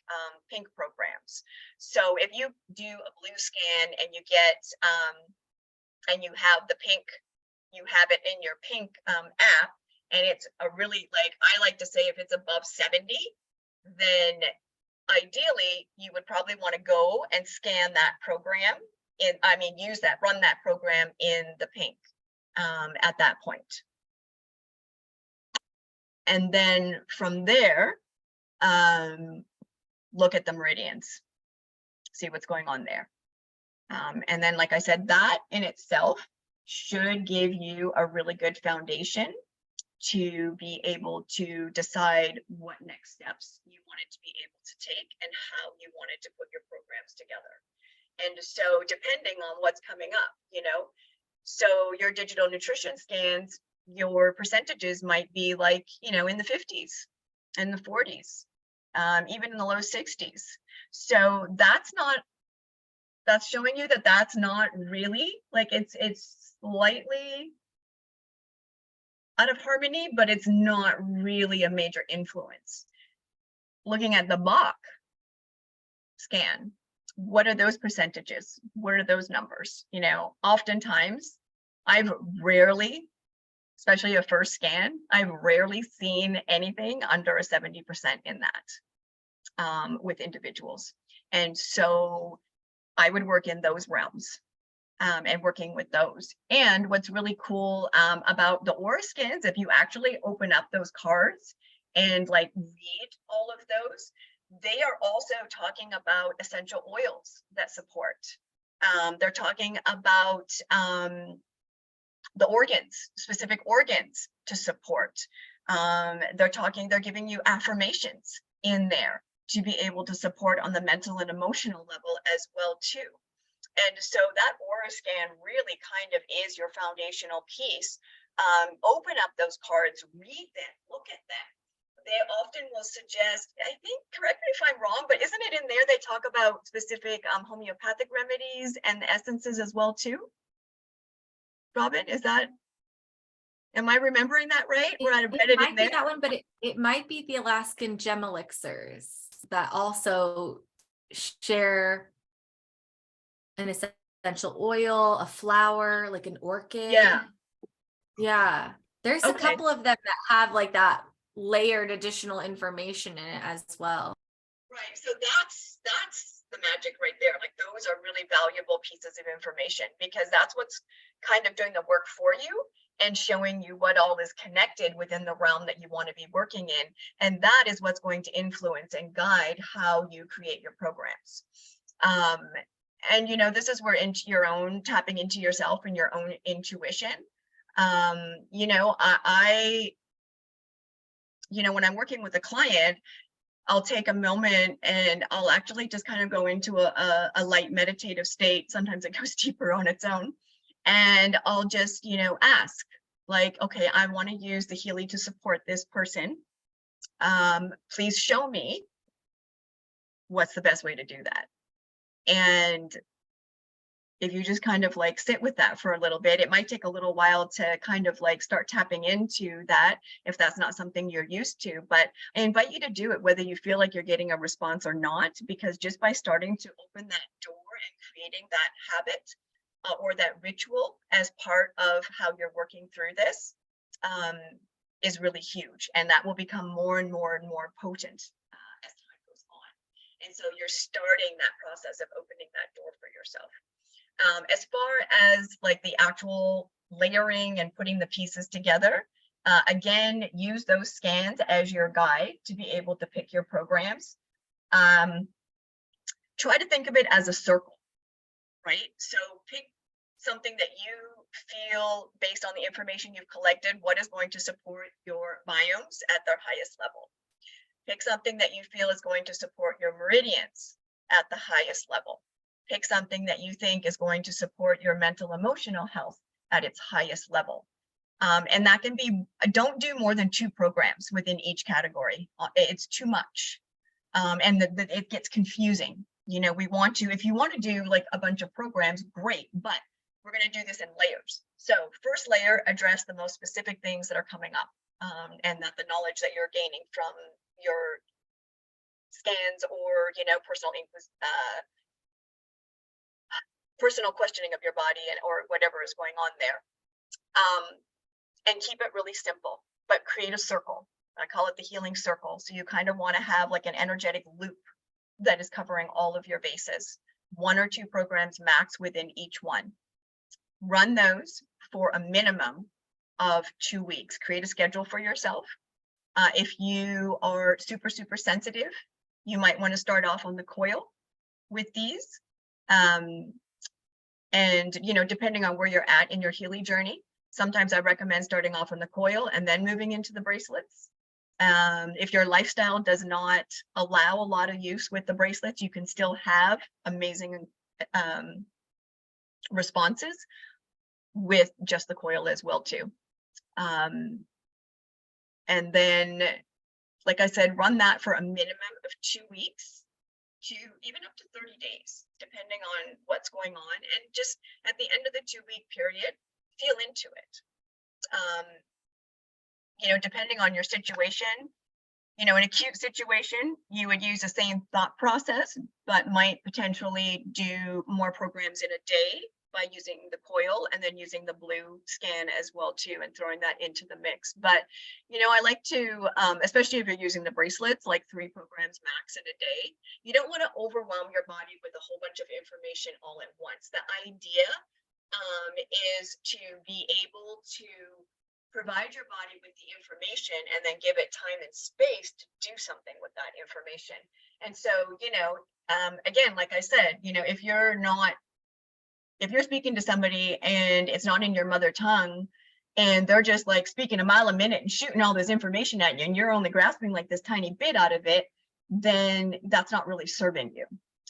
pink programs. So if you do a blue scan and you get, and you have the pink, you have it in your pink app, and it's a really, like, I like to say if it's above 70, then ideally you would probably want to go and scan that program run that program in the pink at that point. And then from there, look at the meridians, see what's going on there. And then, like I said, that in itself should give you a really good foundation to be able to decide what next steps you wanted to be able to take and how you wanted to put your programs together. And so depending on what's coming up, you know, so your digital nutrition scans, your percentages might be like, you know, in the 50s and the 40s, even in the low 60s. So that's showing you that that's not really, like, it's slightly out of harmony, but it's not really a major influence. Looking at the Bach scan, what are those percentages? What are those numbers? You know, oftentimes I've rarely, especially a first scan, I've rarely seen anything under a 70% in that with individuals. And so I would work in those realms and working with those. And what's really cool about the aura scans, if you actually open up those cards and like read all of those, they are also talking about essential oils that support. They're talking about the organs, specific organs to support. They're giving you affirmations in there to be able to support on the mental and emotional level as well too. And so that aura scan really kind of is your foundational piece. Open up those cards, read them, look at them, they often will suggest, I think, correct me if I'm wrong, but isn't it in there they talk about specific homeopathic remedies and the essences as well too? Robin, am I remembering that right? Where I read It it in might be there? that one, but it might be the Alaskan gem elixirs that also share an essential oil, a flower, like an orchid. Yeah. Yeah. There's a Okay. couple of them that have like that layered additional information in it as well. Right. So that's the magic right there. Like those are really valuable pieces of information because that's what's kind of doing the work for you and showing you what all is connected within the realm that you want to be working in. And that is what's going to influence and guide how you create your programs. And this is where into your own tapping into yourself and your own intuition. When I'm working with a client, I'll take a moment and I'll actually just kind of go into a light meditative state. Sometimes it goes deeper on its own. And I'll just, ask like, okay, I want to use the Healy to support this person. Please show me what's the best way to do that. And if you just kind of like sit with that for a little bit, it might take a little while to kind of like start tapping into that if that's not something you're used to. But I invite you to do it whether you feel like you're getting a response or not, because just by starting to open that door and creating that habit or that ritual as part of how you're working through this is really huge. And that will become more and more and more potent as time goes on. And so you're starting that process of opening that door for yourself. As far as like the actual layering and putting the pieces together, again, use those scans as your guide to be able to pick your programs. Try to think of it as a circle, right? So pick something that you feel based on the information you've collected, what is going to support your biomes at their highest level. Pick something that you feel is going to support your meridians at the highest level. Pick something that you think is going to support your mental emotional health at its highest level. And that can be, don't do more than 2 programs within each category. It's too much. And it gets confusing. We want to, if you want to do like a bunch of programs, great, but we're going to do this in layers. So first layer, address the most specific things that are coming up and that the knowledge that you're gaining from your scans or, personal questioning of your body or whatever is going on there. And keep it really simple, but create a circle. I call it the healing circle. So you kind of want to have like an energetic loop that is covering all of your bases, 1 or 2 programs max within each one. Run those for a minimum of 2 weeks. Create a schedule for yourself. If you are super, super sensitive, you might want to start off on the coil with these. And, depending on where you're at in your Healy journey, sometimes I recommend starting off on the coil and then moving into the bracelets. If your lifestyle does not allow a lot of use with the bracelets, you can still have amazing responses with just the coil as well too. And then, like I said, run that for a minimum of 2 weeks to even up to 30 days, depending on what's going on. And just at the end of the 2-week period, feel into it. Depending on your situation, in an acute situation, you would use the same thought process, but might potentially do more programs in a day by using the coil and then using the blue scan as well too, and throwing that into the mix. But, I like to, especially if you're using the bracelets, like 3 programs max in a day, you don't want to overwhelm your body with a whole bunch of information all at once. The idea is to be able to provide your body with the information and then give it time and space to do something with that information. And so, again, like I said, if you're speaking to somebody and it's not in your mother tongue and they're just like speaking a mile a minute and shooting all this information at you and you're only grasping like this tiny bit out of it, then that's not really serving you.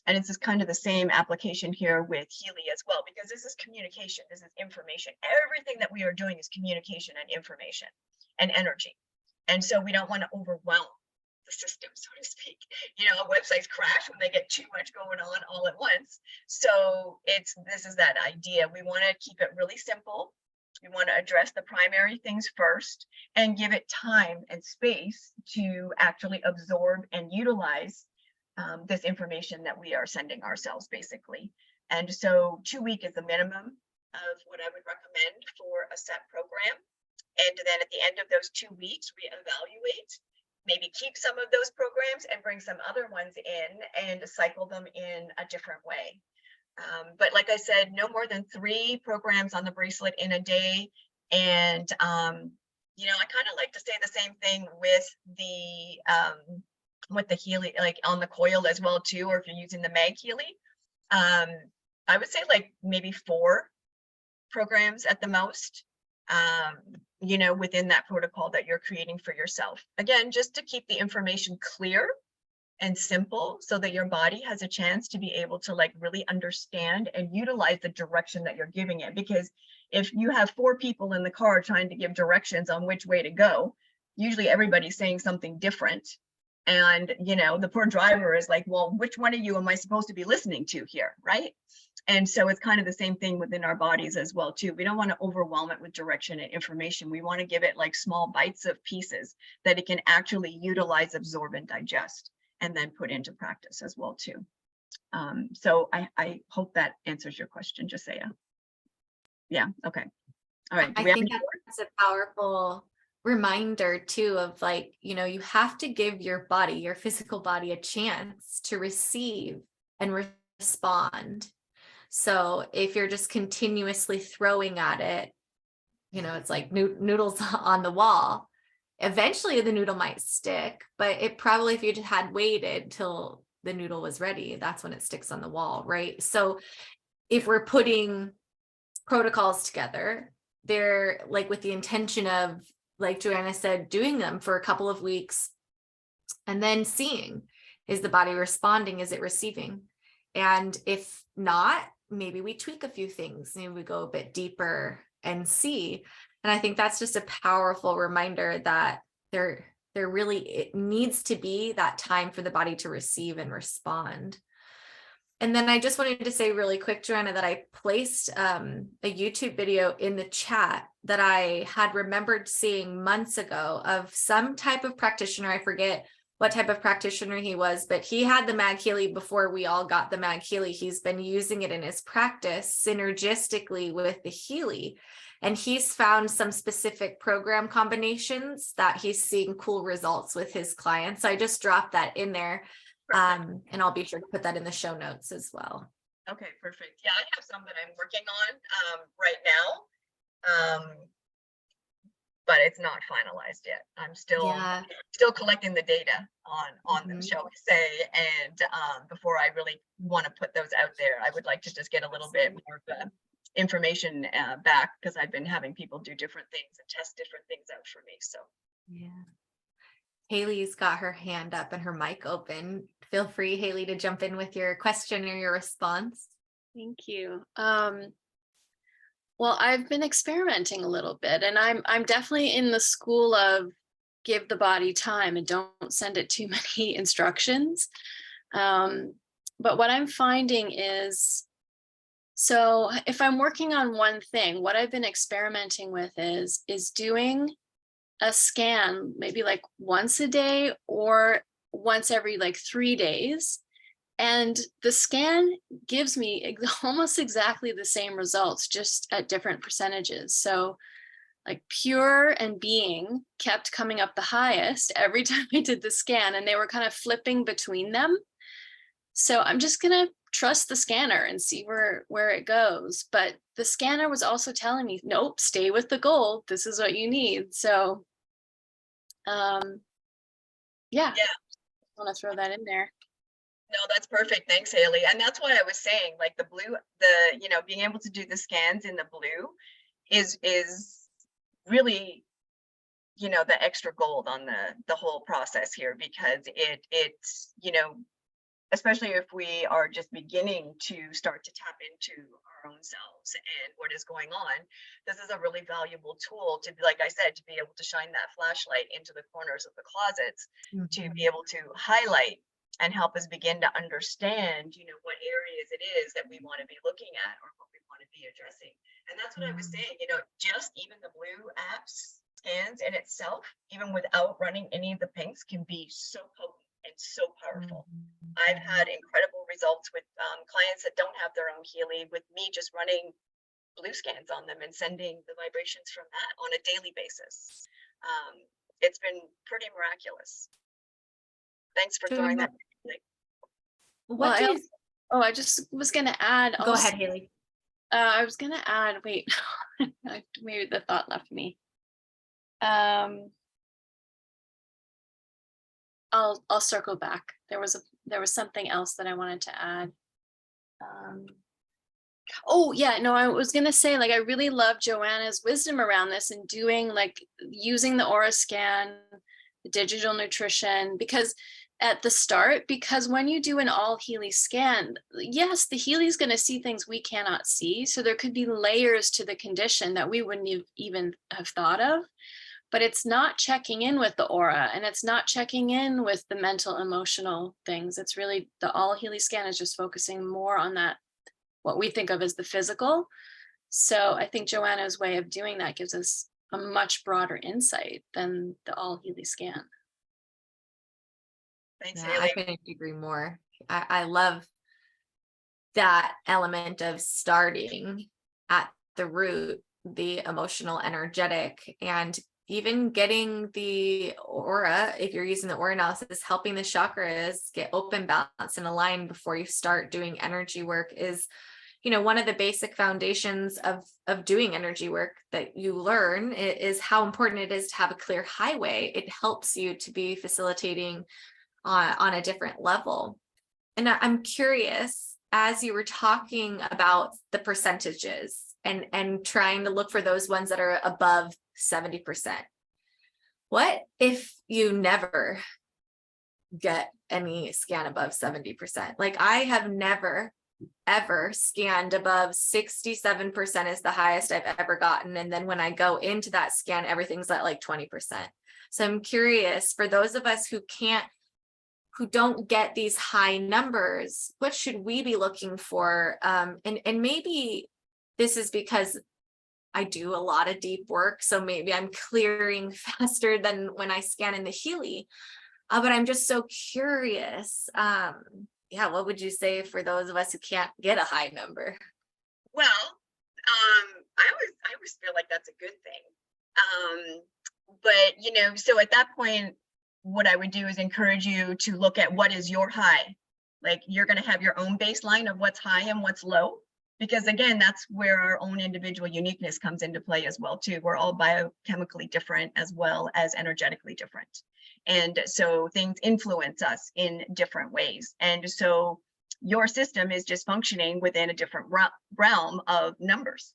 And it's just kind of the same application here with Healy as well, because this is communication, this is information. Everything that we are doing is communication and information and energy. And so we don't want to overwhelm the system, so to speak. Websites crash when they get too much going on all at once. So this is that idea. We want to keep it really simple. We want to address the primary things first and give it time and space to actually absorb and utilize this information that we are sending ourselves, basically. And so 2 weeks is the minimum of what I would recommend for a set program. And then at the end of those 2 weeks, reevaluate, maybe keep some of those programs and bring some other ones in and cycle them in a different way. But like I said, no more than 3 programs on the bracelet in a day. And, I kind of like to say the same thing with the Healy, like on the coil as well too, or if you're using the mag Healy. I would say like maybe 4 programs at the most, within that protocol that you're creating for yourself. Again, just to keep the information clear and simple so that your body has a chance to be able to like really understand and utilize the direction that you're giving it. Because if you have 4 people in the car trying to give directions on which way to go, usually everybody's saying something different. And, the poor driver is like, well, which one of you am I supposed to be listening to here, right? And so it's kind of the same thing within our bodies as well, too. We don't want to overwhelm it with direction and information. We want to give it like small bites of pieces that it can actually utilize, absorb, and digest, and then put into practice as well, too. So I hope that answers your question, Josiah. Yeah, okay. All right. I think that's a powerful reminder too of like, you have to give your body, your physical body, a chance to receive and respond. So if you're just continuously throwing at it, it's like noodles on the wall. Eventually the noodle might stick, but it probably, if you just had waited till the noodle was ready, that's when it sticks on the wall, right? So if we're putting protocols together, they're like with the intention of, like Johanna said, doing them for a couple of weeks and then seeing, is the body responding? Is it receiving? And if not, maybe we tweak a few things, maybe we go a bit deeper and see. And I think that's just a powerful reminder that there really, it needs to be that time for the body to receive and respond. And then I just wanted to say really quick, Johanna, that I placed a YouTube video in the chat that I had remembered seeing months ago of some type of practitioner. I forget what type of practitioner he was, but he had the mag Healy before we all got the mag Healy. He's been using it in his practice synergistically with the Healy. And he's found some specific program combinations that he's seeing cool results with his clients. So I just dropped that in there. And I'll be sure to put that in the show notes as well. Okay, perfect. Yeah, I have some that I'm working on right now, but it's not finalized yet. I'm still collecting the data on them, shall we say? And before I really want to put those out there, I would like to just get a little bit more of the information back, because I've been having people do different things and test different things out for me. So yeah. Haley's got her hand up and her mic open. Feel free, Healy, to jump in with your question or your response. Thank you. Well, I've been experimenting a little bit, and I'm definitely in the school of give the body time and don't send it too many instructions. But what I'm finding is, so if I'm working on one thing, what I've been experimenting with is doing a scan maybe like once a day or once every like 3 days. And the scan gives me almost exactly the same results, just at different percentages. So like pure and being kept coming up the highest every time I did the scan, and they were kind of flipping between them. So I'm just going to trust the scanner and see where it goes. But the scanner was also telling me, nope, stay with the gold. This is what you need. So yeah, I want to throw that in there. no, that's perfect. Thanks, Healy. And that's what I was saying, like the blue, being able to do the scans in the blue is really, the extra gold on the whole process here, because it's, especially if we are just beginning to start to tap into our own selves and what is going on, this is a really valuable tool to be, like I said, to be able to shine that flashlight into the corners of the closets, to be able to highlight and help us begin to understand, what areas it is that we want to be looking at or what we want to be addressing. And that's what I was saying, just even the blue apps scans in itself, even without running any of the pinks, can be so potent and so powerful. I've had incredible results with clients that don't have their own Healy, with me just running blue scans on them and sending the vibrations from that on a daily basis. It's been pretty miraculous. Thanks for throwing that. Well, I just was going to add. Go ahead, Healy. I was going to add, wait, maybe the thought left me. I'll circle back. There was something else that I wanted to add. Oh yeah, no, I was gonna say, like, I really love Johanna's wisdom around this and doing, like, using the aura scan, the digital nutrition, because at the start, because when you do an all Healy scan, yes, the Healy is going to see things we cannot see. So there could be layers to the condition that we wouldn't even have thought of. But it's not checking in with the aura, and it's not checking in with the mental, emotional things. It's really, the all Healy scan is just focusing more on that, what we think of as the physical. So I think Johanna's way of doing that gives us a much broader insight than the all Healy scan. Thanks, Yeah, Healy. I couldn't agree more. I love that element of starting at the root, the emotional, energetic, and even getting the aura, if you're using the aura analysis, helping the chakras get open, balanced, and aligned before you start doing energy work is, one of the basic foundations of doing energy work that you learn is how important it is to have a clear highway. It helps you to be facilitating on a different level. And I'm curious, as you were talking about the percentages and trying to look for those ones that are above 70%. What if you never get any scan above 70%? Like, I have never, ever scanned above 67% is the highest I've ever gotten. And then when I go into that scan, everything's at like 20%. So I'm curious, for those of us who don't get these high numbers, what should we be looking for? And maybe this is because I do a lot of deep work, so maybe I'm clearing faster than when I scan in the Healy. But I'm just so curious. What would you say for those of us who can't get a high number? Well, I always feel like that's a good thing. But so at that point, what I would do is encourage you to look at what is your high. Like, you're going to have your own baseline of what's high and what's low, because again, that's where our own individual uniqueness comes into play as well too. We're all biochemically different as well as energetically different. And so things influence us in different ways. And so your system is just functioning within a different realm of numbers.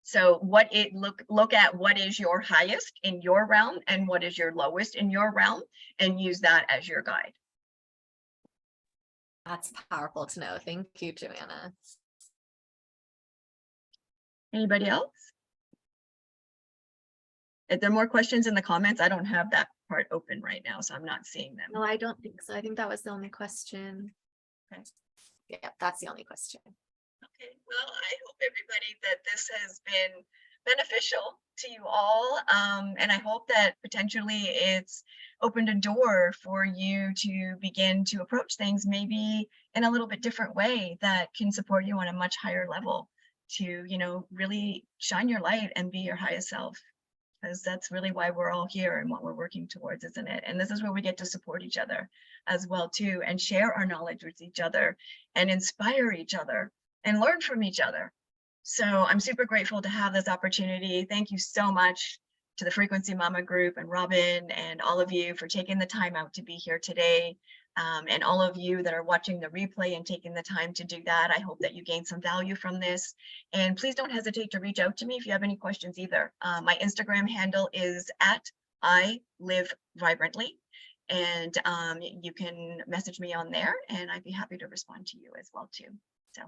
So look at what is your highest in your realm and what is your lowest in your realm, and use that as your guide. That's powerful to know. Thank you, Johanna. Anybody else? If there are more questions in the comments, I don't have that part open right now, so I'm not seeing them. No, I don't think so. I think that was the only question. Okay. Yeah, that's the only question. Okay, well, I hope everybody that this has been beneficial to you all. And I hope that potentially it's opened a door for you to begin to approach things maybe in a little bit different way that can support you on a much higher level to, really shine your light and be your highest self. Because that's really why we're all here and what we're working towards, isn't it? And this is where we get to support each other as well too, and share our knowledge with each other and inspire each other and learn from each other. So I'm super grateful to have this opportunity. Thank you so much to the Frequency Mama group and Robin and all of you for taking the time out to be here today. And all of you that are watching the replay and taking the time to do that, I hope that you gain some value from this. And please don't hesitate to reach out to me if you have any questions either. My Instagram handle is @ILiveVibrantly. And you can message me on there, and I'd be happy to respond to you as well too. So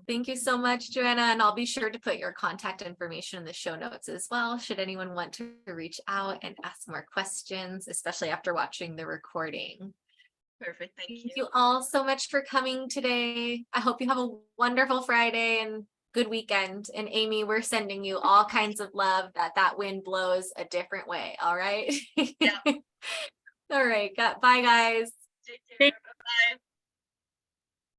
Thank you so much, Johanna. And I'll be sure to put your contact information in the show notes as well, should anyone want to reach out and ask more questions, especially after watching the recording. perfect. Thank Thank you. you all so much for coming today. I hope you have a wonderful Friday and good weekend. And Amy, we're sending you all kinds of love, that wind blows a different way. All right. Yeah. All right. Bye, guys. Take care.